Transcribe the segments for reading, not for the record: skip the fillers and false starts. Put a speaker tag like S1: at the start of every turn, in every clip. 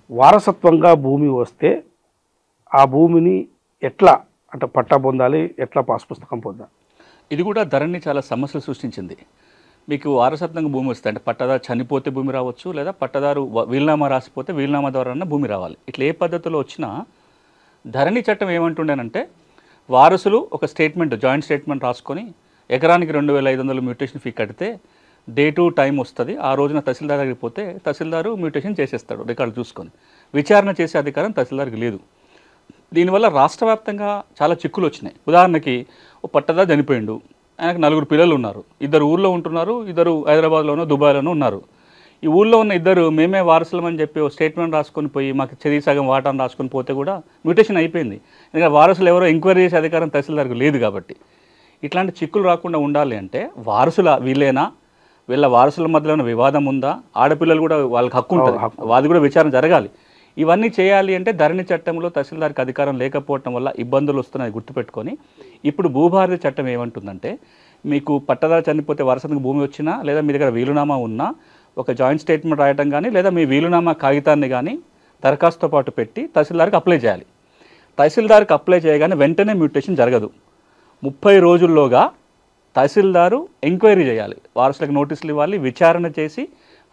S1: వారసత్వంగా భూమి వస్తే ఆ భూమిని ఎట్లా అంటే పట్టా పొందాలి, ఎట్లా పాస్ పుస్తకం పొందాలి?
S2: ఇది కూడా ధరణి చాలా సమస్యలు సృష్టించింది. మీకు వారసత్వంగా భూమి వస్తే అంటే పట్టదారు చనిపోతే భూమి రావచ్చు, లేదా పట్టదారు వీలునామా రాసిపోతే వీలునామా ద్వారా భూమి రావాలి. ఇట్లా ఏ పద్ధతిలో వచ్చినా ధరణి చట్టం ఏమంటుండేనంటే వారసులు ఒక స్టేట్మెంట్, జాయింట్ స్టేట్మెంట్ రాసుకొని ఎకరానికి 2500 మ్యూటేషన్ ఫీ కడితే డే టు టైం వస్తుంది. ఆ రోజున తహసీల్దార్ దగ్గరికి పోతే తహసీల్దారు మ్యూటేషన్ చేసేస్తాడు రికార్డు చూసుకొని. విచారణ చేసే అధికారం తహసీల్దార్కి లేదు. దీనివల్ల రాష్ట్ర వ్యాప్తంగా చాలా చిక్కులు వచ్చినాయి. ఉదాహరణకి ఓ పట్టదారు చనిపోయిండు, ఆయనకు 4 పిల్లలు ఉన్నారు, 2 ఊళ్ళో ఉంటున్నారు, 2 హైదరాబాద్లోనో దుబాయ్లోనో ఉన్నారు. ఈ ఊళ్ళో ఉన్న 2 మేమే వారసులమని చెప్పి ఓ స్టేట్మెంట్ రాసుకొని పోయి మాకు చెరి సగం వాటాను రాసుకొని పోతే కూడా మ్యూటేషన్ అయిపోయింది. ఎందుకంటే వారసులు ఎవరో ఎంక్వైరీ చేసే అధికారం తహసీల్దార్కి లేదు కాబట్టి. ఇట్లాంటి చిక్కులు రాకుండా ఉండాలి అంటే వారసుల వీళ్ళేనా, వీళ్ళ వారసుల మధ్యలో వివాదం ఉందా, ఆడపిల్లలు కూడా వాళ్ళకి హక్కు ఉంటుంది, అది కూడా విచారణ జరగాలి. ఇవన్నీ చేయాలి అంటే ధరణి చట్టంలో తహసీల్దార్కి అధికారం లేకపోవటం వల్ల ఇబ్బందులు వస్తున్నాయి గుర్తుపెట్టుకొని ఇప్పుడు భూభారతి చట్టం ఏమంటుందంటే మీకు పట్టదారు చనిపోతే వారసత్వంగా భూమి వచ్చినా లేదా మీ దగ్గర వీలునామా ఉన్నా ఒక జాయింట్ స్టేట్మెంట్ రాయటం కానీ లేదా మీ వీలునామా కాగితాన్ని కానీ దరఖాస్తుతో పాటు పెట్టి తహసీల్దార్కి అప్లై చేయాలి. తహసీల్దార్కి అప్లై చేయగానే వెంటనే మ్యూటేషన్ జరగదు. 30 రోజుల్లోగా తహసీల్దారు ఎంక్వైరీ చేయాలి, వారసులకు నోటీసులు ఇవ్వాలి, విచారణ చేసి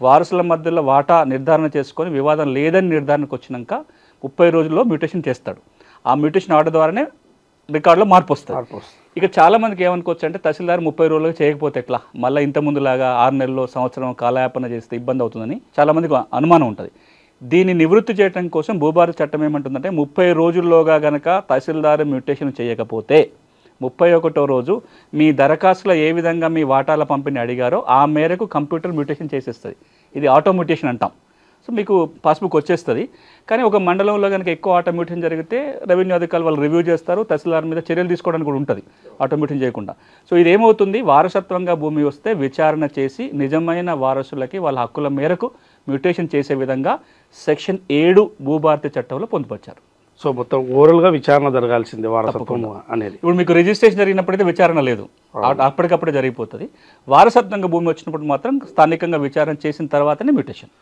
S2: వారసుల మధ్యలో వాటా నిర్ధారణ చేసుకొని వివాదం లేదని నిర్ధారణకు వచ్చినాక 30 రోజుల్లో మ్యూటేషన్ చేస్తాడు. ఆ మ్యూటేషన్ ఆర్డర్ ద్వారానే రికార్డులో మార్పు వస్తుంది. ఇక చాలామందికి ఏమనుకోవచ్చు అంటే తహసీల్దార్ 30 రోజులుగా చేయకపోతే ఎట్లా, మళ్ళీ ఇంత ముందులాగా 6 నెలల్లో సంవత్సరం కాలయాపన చేస్తే ఇబ్బంది అవుతుందని చాలామందికి అనుమానం ఉంటుంది. దీన్ని నివృత్తి చేయడం కోసం భూభారతి చట్టం ఏమంటుందంటే 30 రోజుల్లోగా గనక తహసీల్దార్ మ్యూటేషన్ చేయకపోతే 31వ రోజు మీ దరఖాస్తులో ఏ విధంగా మీ వాటాల పంపిణీ అడిగారో ఆ మేరకు కంప్యూటర్ మ్యూటేషన్ చేసేస్తుంది. ఇది ఆటోమ్యూటేషన్ అంటాం. సో మీకు పాస్బుక్ వచ్చేస్తుంది. కానీ ఒక మండలంలో కనుక ఎక్కువ ఆటోమ్యూటేషన్ జరిగితే రెవెన్యూ అధికారులు వాళ్ళు రివ్యూ చేస్తారు, తహసీల్దార్ మీద చర్యలు తీసుకోవడానికి కూడా ఉంటుంది ఆటోమ్యూటేషన్ చేయకుండా. సో ఇదేమవుతుంది, వారసత్వంగా భూమి వస్తే విచారణ చేసి నిజమైన వారసులకి వాళ్ళ హక్కుల మేరకు మ్యూటేషన్ చేసే విధంగా సెక్షన్ 7 భూభారతి చట్టంలో పొందుపరిచారు.
S1: సో మొత్తం ఓవరాల్గా విచారణ జరగాల్సిందే వారసత్వం అనేది.
S2: ఇప్పుడు మీకు రిజిస్ట్రేషన్ జరిగినప్పుడైతే విచారణ లేదు, అప్పటికప్పుడే జరిగిపోతుంది. వారసత్వంగా భూమి వచ్చినప్పుడు మాత్రం స్థానికంగా విచారణ చేసిన తర్వాతనే మ్యూటేషన్.